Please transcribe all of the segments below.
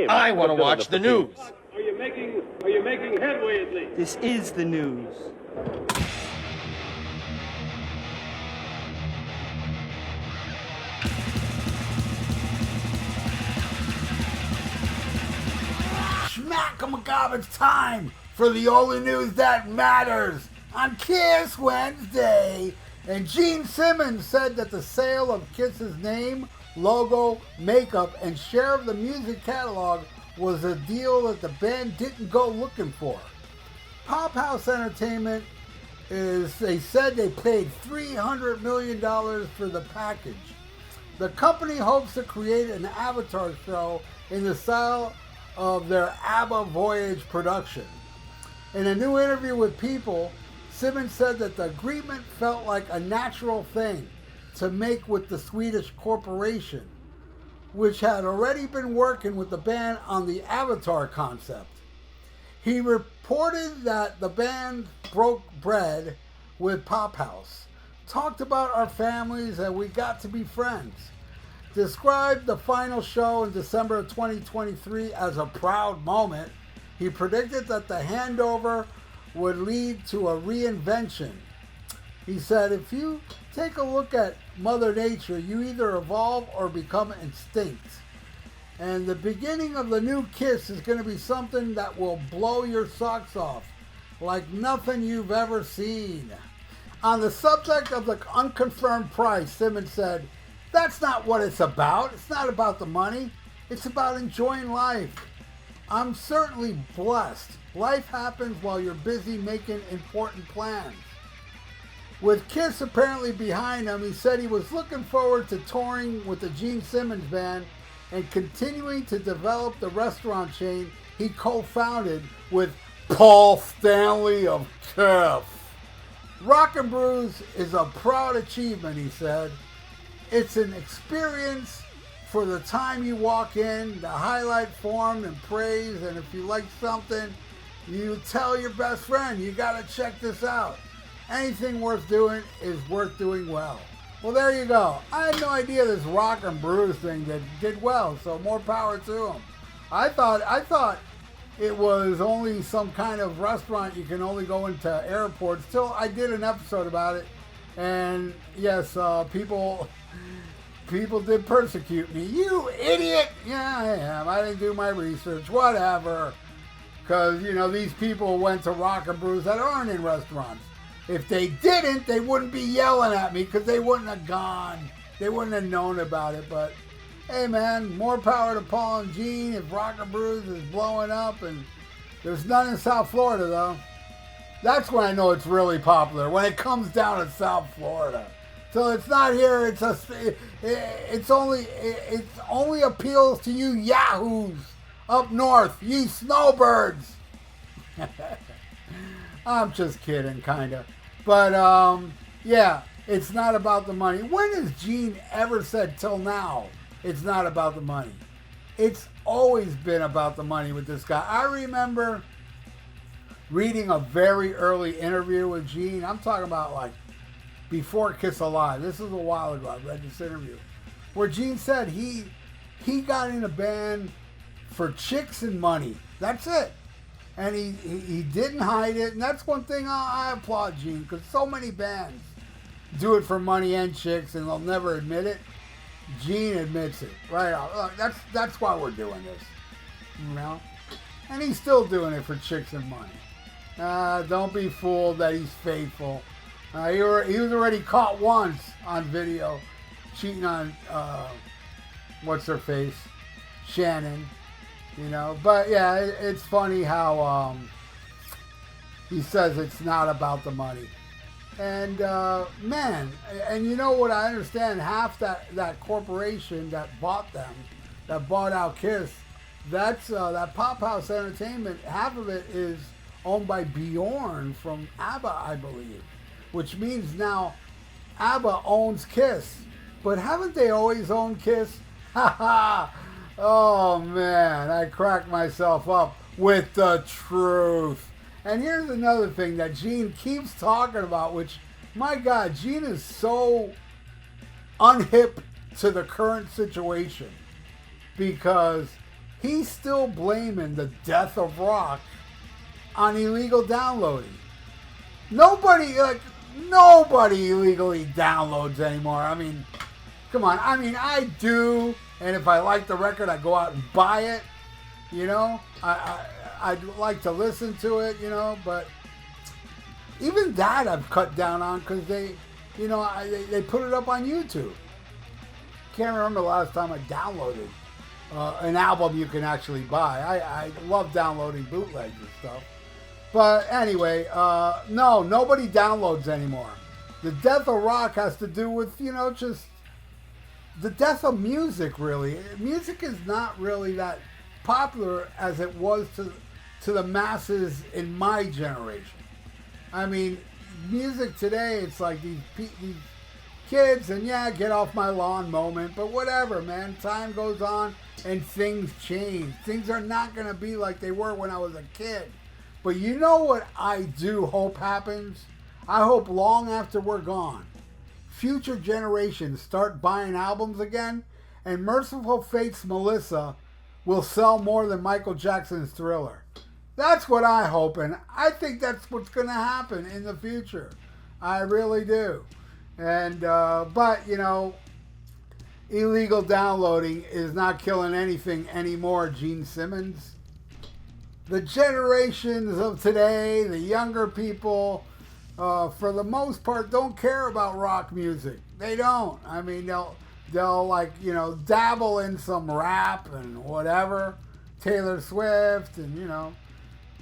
him. I want to watch the news. Are you making headway at least? This is the news. Schmack-a-macabre, it's time for the only news that matters on Kiss Wednesday. And Gene Simmons said that the sale of Kiss's name, logo, makeup, and share of the music catalog was a deal that the band didn't go looking for. Pop House Entertainment they said they paid $300 million for the package. The company hopes to create an Avatar show in the style of their ABBA Voyage production. In a new interview with People, Simmons said that the agreement felt like a natural thing to make with the Swedish corporation, which had already been working with the band on the Avatar concept. He reported that the band broke bread with Pop House, talked about our families, and we got to be friends. Described the final show in December of 2023 as a proud moment. He predicted that the handover would lead to a reinvention. He said, if you take a look at Mother Nature, you either evolve or become extinct. And the beginning of the new Kiss is going to be something that will blow your socks off like nothing you've ever seen. On the subject of the unconfirmed price, Simmons said, that's not what it's about. It's not about the money. It's about enjoying life. I'm certainly blessed. Life happens while you're busy making important plans. With Kiss apparently behind him, he said he was looking forward to touring with the Gene Simmons Band and continuing to develop the restaurant chain he co-founded with Paul Stanley of Kiss. Rock and Brews is a proud achievement, he said. It's an experience for the time you walk in, the highlight form and praise, and if you like something, you tell your best friend, you gotta check this out. Anything worth doing is worth doing well. Well, there you go. I had no idea this Rock and Brews thing did well, so more power to them. I thought it was only some kind of restaurant you can only go into airports. Till I did an episode about it, and yes, people did persecute me. You idiot! Yeah, I am. I didn't do my research. Whatever. Because, these people went to Rock and Brews that aren't in restaurants. If they didn't, they wouldn't be yelling at me because they wouldn't have gone. They wouldn't have known about it. But, hey, man, more power to Paul and Gene if Rock and Brews is blowing up. And there's none in South Florida, though. That's when I know it's really popular, when it comes down to South Florida. So it's not here. It's only appeals to you yahoos up north, you snowbirds. I'm just kidding, kind of. But, yeah, it's not about the money. When has Gene ever said till now it's not about the money? It's always been about the money with this guy. I remember reading a very early interview with Gene. I'm talking about, like, before Kiss Alive. This is a while ago. I read this interview where Gene said he got in a band for chicks and money. That's it. And he didn't hide it. And that's one thing I applaud Gene, because so many bands do it for money and chicks and they'll never admit it. Gene admits it right out. Look, that's why we're doing this. And he's still doing it for chicks and money. Don't be fooled that he's faithful. He was already caught once on video cheating on what's her face, Shannon. But yeah, it's funny how he says it's not about the money. And man, and you know what I understand, half that corporation that bought them, that bought out Kiss, that's that Pop House Entertainment, half of it is owned by Bjorn from ABBA, I believe. Which means now ABBA owns Kiss. But haven't they always owned Kiss? Ha ha! Oh man, I cracked myself up with the truth. And here's another thing that Gene keeps talking about, which, my God, Gene is so unhip to the current situation. Because he's still blaming the death of rock on illegal downloading. Nobody illegally downloads anymore. I mean, come on. I mean, I do, and if I like the record, I go out and buy it. You know, I'd like to listen to it. You know, but even that I've cut down on because they put it up on YouTube. Can't remember the last time I downloaded an album you can actually buy. I love downloading bootlegs and stuff. But anyway, no, nobody downloads anymore. The death of rock has to do with, just the death of music, really. Music is not really that popular as it was to the masses in my generation. I mean, music today, it's like these kids, and yeah, get off my lawn moment, but whatever, man. Time goes on and things change. Things are not going to be like they were when I was a kid. But you know what I do hope happens? I hope long after we're gone, future generations start buying albums again, and Merciful Fate's Melissa will sell more than Michael Jackson's Thriller. That's what I hope, and I think that's what's going to happen in the future. I really do. And, but, illegal downloading is not killing anything anymore, Gene Simmons. The generations of today, the younger people, for the most part, don't care about rock music. They don't. I mean, they'll like, dabble in some rap and whatever. Taylor Swift and,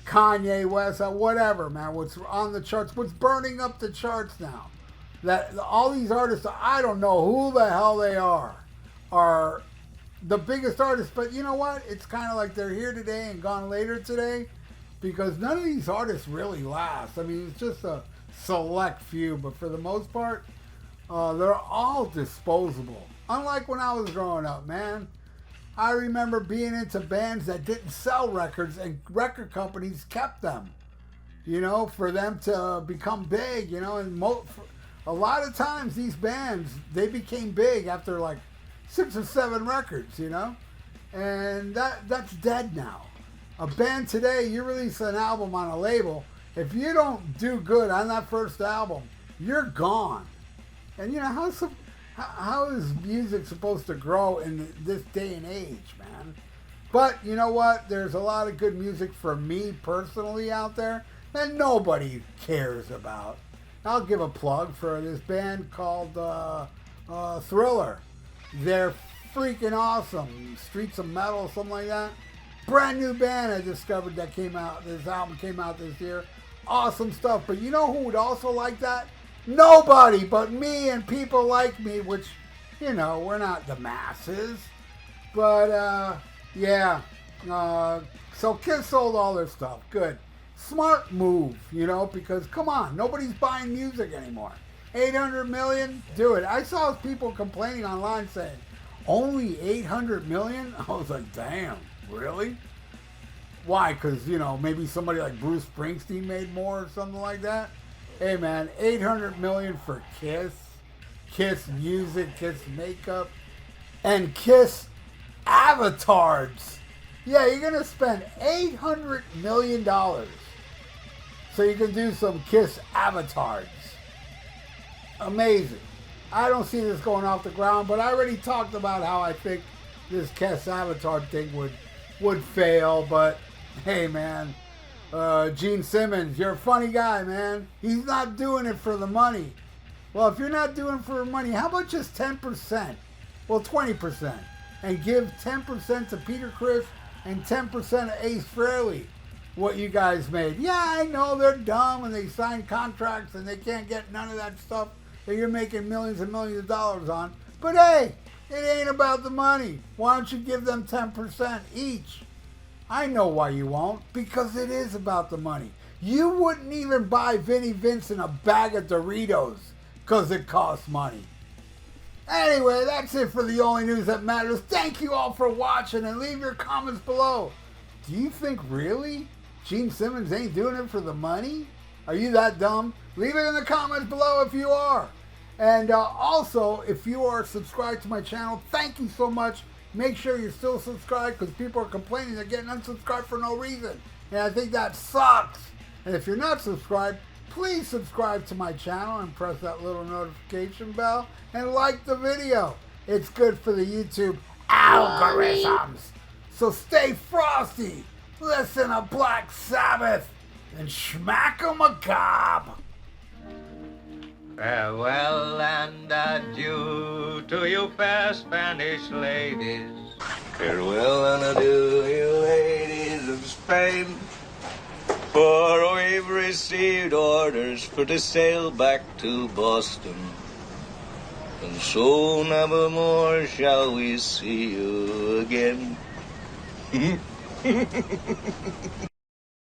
Kanye West, whatever, man. What's on the charts, what's burning up the charts now. That all these artists, I don't know who the hell they are the biggest artists, but you know what? It's kind of like they're here today and gone later today because none of these artists really last. I mean, it's just a select few, but for the most part, they're all disposable. Unlike when I was growing up, man. I remember being into bands that didn't sell records and record companies kept them, for them to become big, and a lot of times these bands, they became big after like 6 or 7 records, and that's dead now. A band today, you release an album on a label, if you don't do good on that first album, you're gone. And how is music supposed to grow in this day and age, man? But you know what? There's a lot of good music for me personally out there that nobody cares about. I'll give a plug for this band called Thriller. They're freaking awesome. Streets of Metal, something like that. Brand new band I discovered that came out. This album came out this year. Awesome stuff. But you know who would also like that? Nobody but me and people like me, which, we're not the masses. But, yeah. So Kiss sold all their stuff. Good. Smart move, because, come on, nobody's buying music anymore. 800 million? Do it. I saw people complaining online saying, only 800 million? I was like, damn, really? Why? Because, maybe somebody like Bruce Springsteen made more or something like that? Hey, man, 800 million for Kiss, Kiss music, Kiss makeup, and Kiss avatars. Yeah, you're going to spend $800 million so you can do some Kiss avatars. Amazing. I don't see this going off the ground, but I already talked about how I think this Kiss avatar thing would fail, but hey, man. Gene Simmons, you're a funny guy, man. He's not doing it for the money. Well, if you're not doing it for the money, how about just 10%? Well, 20%. And give 10% to Peter Criss and 10% to Ace Frehley, what you guys made. Yeah, I know they're dumb and they signed contracts and they can't get none of that stuff that you're making millions and millions of dollars on. But hey, it ain't about the money. Why don't you give them 10% each? I know why you won't, because it is about the money. You wouldn't even buy Vinnie Vincent a bag of Doritos because it costs money. Anyway, that's it for the only news that matters. Thank you all for watching and leave your comments below. Do you think really Gene Simmons ain't doing it for the money? Are you that dumb? Leave it in the comments below if you are. And also, if you are subscribed to my channel, thank you so much. make sure you're still subscribed, because people are complaining they're getting unsubscribed for no reason. And I think that sucks. And if you're not subscribed, please subscribe to my channel and press that little notification bell and like the video. It's good for the YouTube algorithms. So stay frosty, listen to Black Sabbath, and schmack 'em a gob. Farewell and adieu to you fair Spanish ladies. Farewell and adieu, you ladies of Spain. For we've received orders for to sail back to Boston. And so never more shall we see you again.